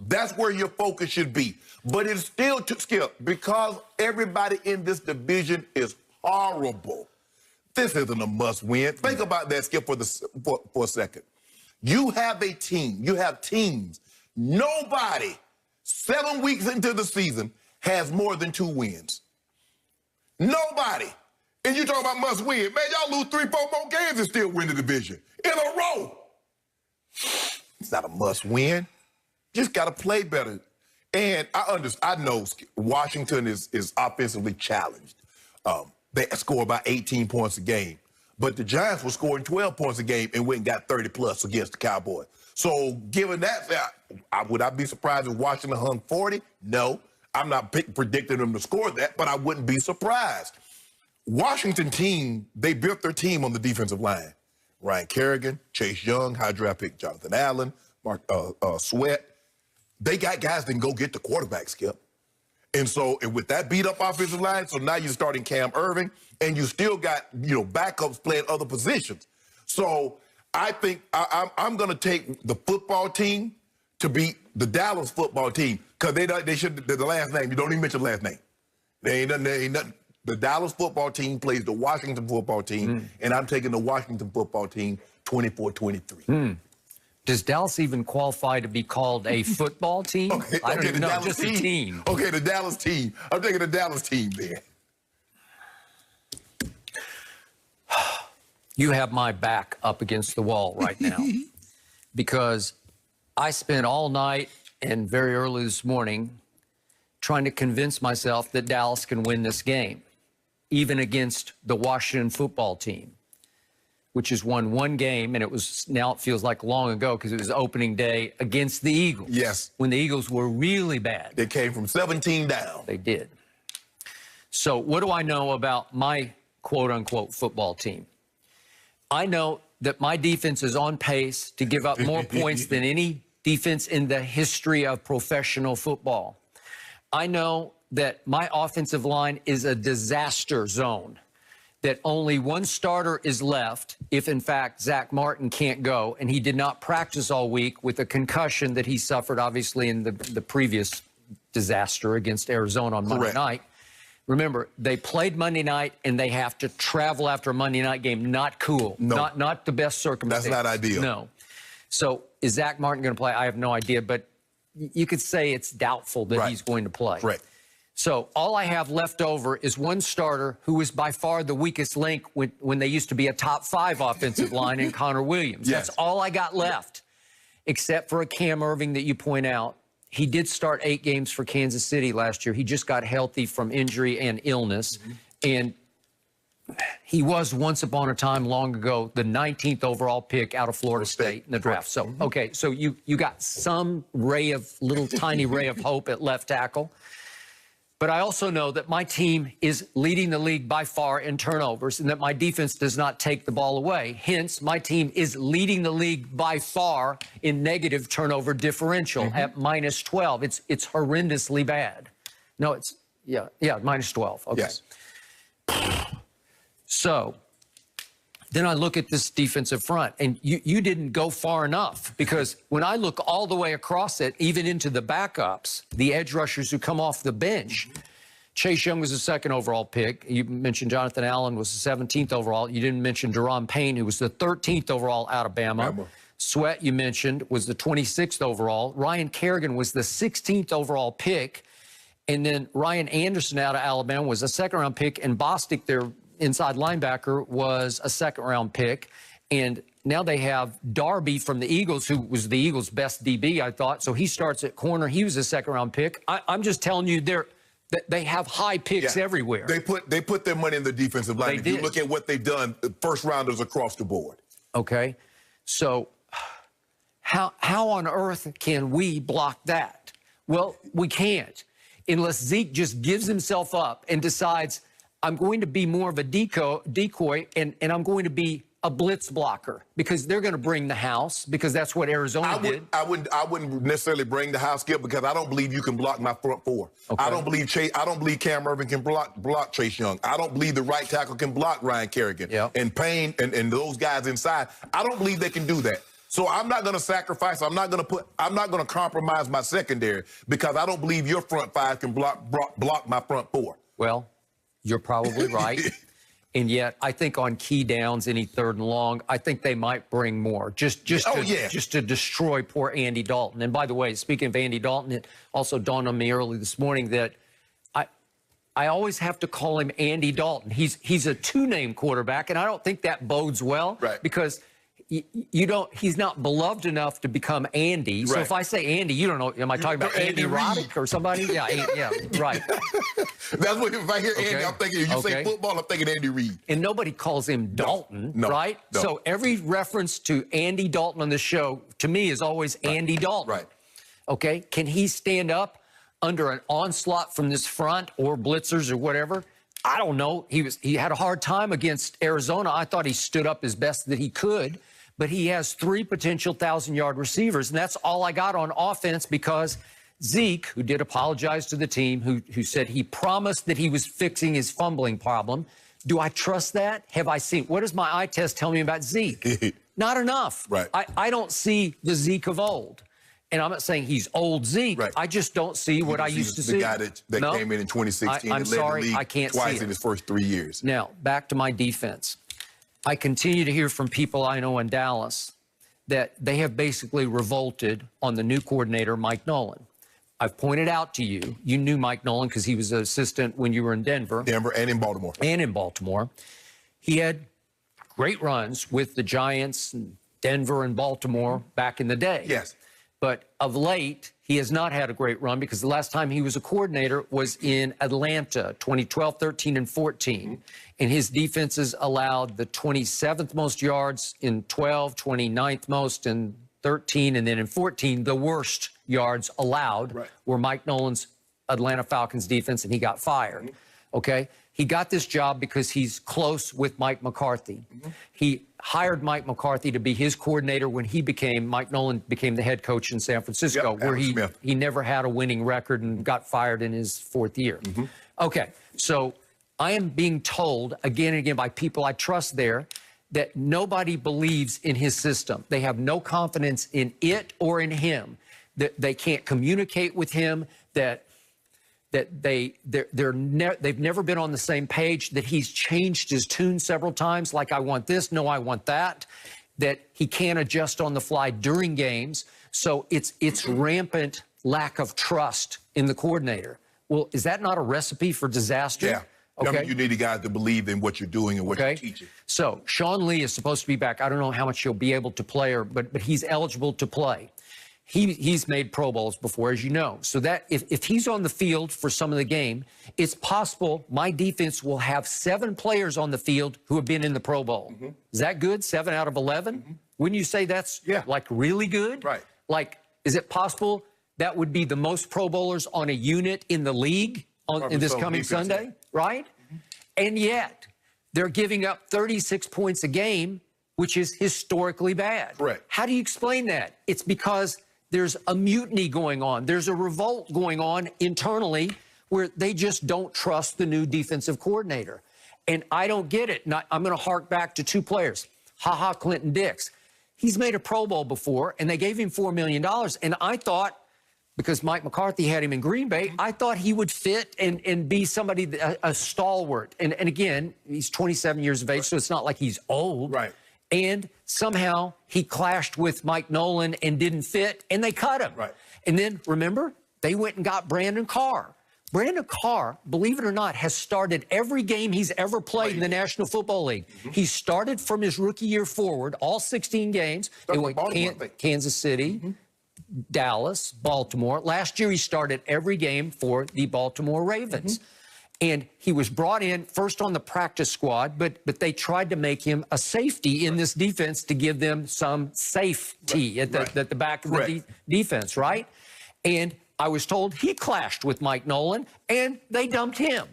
That's where your focus should be. But it's still, Skip, because everybody in this division is horrible. This isn't a must-win. Think about that, Skip, for a second. You have a team. You have teams. Nobody, 7 weeks into the season, has more than 2 wins. Nobody. And you talk about must-win. Man, y'all lose 3, 4 more games and still win the division in a row. It's not a must-win. Just got to play better. And I know Washington is offensively challenged. They score about 18 points a game. But the Giants were scoring 12 points a game and went and got 30-plus against the Cowboys. So given that, would I be surprised if Washington hung 40? No. I'm not predicting them to score that, but I wouldn't be surprised. Washington team, they built their team on the defensive line. Ryan Kerrigan, Chase Young, high draft pick Jonathan Allen, Mark Sweat. They got guys that can go get the quarterback, Skip. And so with that beat-up offensive line, so now you're starting Cam Irving, and you still got, backups playing other positions. So I think I'm going to take the football team to beat the Dallas football team because they should, the last name, you don't even mention the last name. They ain't nothing. The Dallas football team plays the Washington football team, and I'm taking the Washington football team 24-23. Does Dallas even qualify to be called a football team? I don't even know, just a team. Okay, the Dallas team. I'm taking the Dallas team there. You have my back up against the wall right now because I spent all night and very early this morning trying to convince myself that Dallas can win this game, even against the Washington football team, which has won 1 game, and now it feels like long ago because it was opening day against the Eagles. Yes. When the Eagles were really bad. They came from 17 down. They did. So what do I know about my quote-unquote football team? I know that my defense is on pace to give up more points than any defense in the history of professional football. I know that my offensive line is a disaster zone, that only 1 starter is left if, in fact, Zach Martin can't go, and he did not practice all week with a concussion that he suffered, obviously, in the previous disaster against Arizona on Monday night. Remember, they played Monday night, and they have to travel after a Monday night game. Not cool. No. Not the best circumstance. That's not ideal. No. So is Zach Martin going to play? I have no idea, but you could say it's doubtful that he's going to play. Right. So all I have left over is 1 starter who is by far the weakest link when they used to be a top 5 offensive line in Connor Williams. Yes. That's all I got left, except for a Cam Irving that you point out. He did start 8 games for Kansas City last year. He just got healthy from injury and illness. And he was once upon a time long ago the 19th overall pick out of Florida State in the draft. So, okay, so you got some little tiny ray of hope at left tackle. But I also know that my team is leading the league by far in turnovers and that my defense does not take the ball away. Hence, my team is leading the league by far in negative turnover differential at -12. It's horrendously bad. No, it's, -12. Okay. Yes. So then I look at this defensive front, and you didn't go far enough, because when I look all the way across it, even into the backups, the edge rushers who come off the bench, Chase Young was the 2nd overall pick. You mentioned Jonathan Allen was the 17th overall. You didn't mention Deron Payne, who was the 13th overall out of Bama. Sweat, you mentioned, was the 26th overall. Ryan Kerrigan was the 16th overall pick. And then Ryan Anderson out of Alabama was a 2nd-round pick, and Bostic, their inside linebacker, was a 2nd-round pick. And now they have Darby from the Eagles, who was the Eagles' best DB, I thought. So he starts at corner. He was a 2nd-round pick. I'm just telling you, they have high picks everywhere. They put their money in the defensive line. If you look at what they've done, first-rounders across the board. Okay. So how on earth can we block that? Well, we can't, unless Zeke just gives himself up and decides, I'm going to be more of a decoy, and I'm going to be a blitz blocker, because they're going to bring the house, because that's what Arizona did. I wouldn't necessarily bring the house, Skip, because I don't believe you can block my front 4. Okay. I don't believe Cam Irving can block Chase Young. I don't believe the right tackle can block Ryan Kerrigan and Payne and those guys inside. I don't believe they can do that. So I'm not going to sacrifice. I'm not going to compromise my secondary because I don't believe your front five can block my front four. Well, you're probably right. And yet, I think on key downs, any third and long, I think they might bring more just to destroy poor Andy Dalton. And by the way, speaking of Andy Dalton, it also dawned on me early this morning that I always have to call him Andy Dalton. He's a two-name quarterback, and I don't think that bodes well, right? Because he's not beloved enough to become Andy. So if I say Andy, you don't know, am I talking about Andy Roddick or somebody? Yeah, right. That's what, if I hear Andy, I'm thinking, you say football, I'm thinking Andy Reid. And nobody calls him Dalton, right? No. So every reference to Andy Dalton on the show, to me, is always Andy Dalton. Right. Okay, can he stand up under an onslaught from this front or blitzers or whatever? I don't know. He had a hard time against Arizona. I thought he stood up as best that he could. But he has 3 potential 1,000-yard receivers, and that's all I got on offense because Zeke, who did apologize to the team, who said he promised that he was fixing his fumbling problem. Do I trust that? Have I seen? What does my eye test tell me about Zeke? Not enough. Right. I don't see the Zeke of old. And I'm not saying he's old Zeke. Right. I just don't see what I used to see. The guy that came in 2016 I'm and led sorry, the league I can't see twice it. in his first 3 years. Now, back to my defense. I continue to hear from people I know in Dallas that they have basically revolted on the new coordinator, Mike Nolan. I've pointed out to you, you knew Mike Nolan because he was an assistant when you were in Denver. Denver and in Baltimore. And in Baltimore. He had great runs with the Giants and Denver and Baltimore back in the day. Yes. But of late, he has not had a great run because the last time he was a coordinator was in Atlanta, 2012, 13, and 14. And his defenses allowed the 27th most yards in 12, 29th most in 13, and then in 14, the worst yards allowed were Mike Nolan's Atlanta Falcons defense, and he got fired. Okay? He got this job because he's close with Mike McCarthy. He hired Mike McCarthy to be his coordinator when Mike Nolan became the head coach in San Francisco, where he never had a winning record and got fired in his 4th year. Okay, so I am being told again and again by people I trust there that nobody believes in his system. They have no confidence in it or in him, that they can't communicate with him, that they've never been on the same page, that he's changed his tune several times, like I want this, no, I want that, that he can't adjust on the fly during games. So it's rampant lack of trust in the coordinator. Well, is that not a recipe for disaster? Yeah. Okay. I mean, you need a guy to believe in what you're doing and what you're teaching. So Sean Lee is supposed to be back. I don't know how much he'll be able to play, but he's eligible to play. He's made Pro Bowls before, as you know. So that if he's on the field for some of the game, it's possible my defense will have 7 players on the field who have been in the Pro Bowl. Is that good? 7 out of 11? Wouldn't you say that's like really good? Right. Like, is it possible that would be the most Pro Bowlers on a unit in the league in this coming Sunday? Right? And yet, they're giving up 36 points a game, which is historically bad. Correct. How do you explain that? It's because there's a mutiny going on. There's a revolt going on internally where they just don't trust the new defensive coordinator. And I don't get it. I'm going to hark back to 2 players. Clinton Dix. He's made a Pro Bowl before, and they gave him $4 million. And I thought, because Mike McCarthy had him in Green Bay, I thought he would fit and be somebody, a stalwart. And again, he's 27 years of age, so it's not like he's old. Right. And somehow he clashed with Mike Nolan and didn't fit, and they cut him. Right. And then, remember, they went and got Brandon Carr. Brandon Carr, believe it or not, has started every game he's ever played in the National Football League. He started from his rookie year forward, all 16 games. It went Kansas City, Dallas, Baltimore. Last year, he started every game for the Baltimore Ravens. And he was brought in first on the practice squad, but they tried to make him a safety in this defense to give them some safety at the back of the defense, right? And I was told he clashed with Mike Nolan, and they dumped him.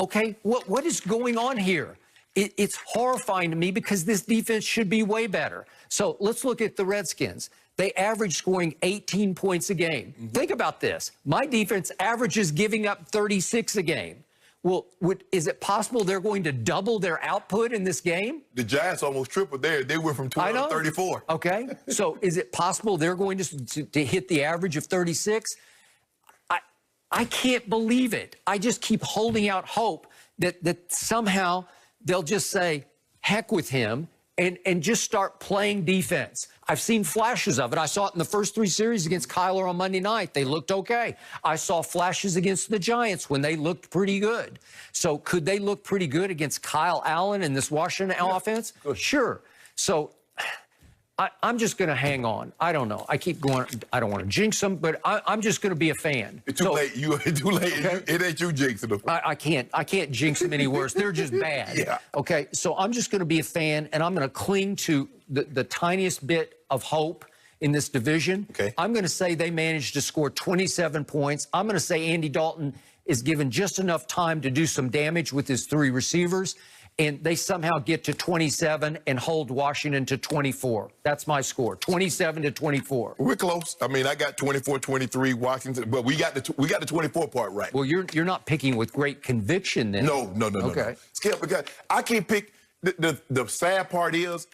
Okay, what is going on here? It's horrifying to me because this defense should be way better. So let's look at the Redskins. They average scoring 18 points a game. Think about this. My defense averages giving up 36 a game. Well, is it possible they're going to double their output in this game? The Giants almost tripled there. They went from 12 to 34. Okay. So is it possible they're going to hit the average of 36? I can't believe it. I just keep holding out hope that somehow they'll just say, heck with him, and just start playing defense. I've seen flashes of it. I saw it in the first 3 series against Kyler on Monday night. They looked okay. I saw flashes against the Giants when they looked pretty good. So could they look pretty good against Kyle Allen and this Washington offense? Sure. So I'm just going to hang on. I don't know. I keep going. I don't want to jinx them, but I'm just going to be a fan. It's too late. Too late. Okay? It ain't you jinxing them. I can't jinx them any worse. They're just bad. Yeah. Okay. So I'm just going to be a fan, and I'm going to cling to the tiniest bit of hope in this division. Okay. I'm going to say they managed to score 27 points. I'm going to say Andy Dalton is given just enough time to do some damage with his 3 receivers, and they somehow get to 27 and hold Washington to 24. That's my score, 27 to 24. We're close. I mean, I got 24-23 Washington, but we got the 24 part right. Well, you're not picking with great conviction then. No. Okay. Skip, because I can't pick. The sad part is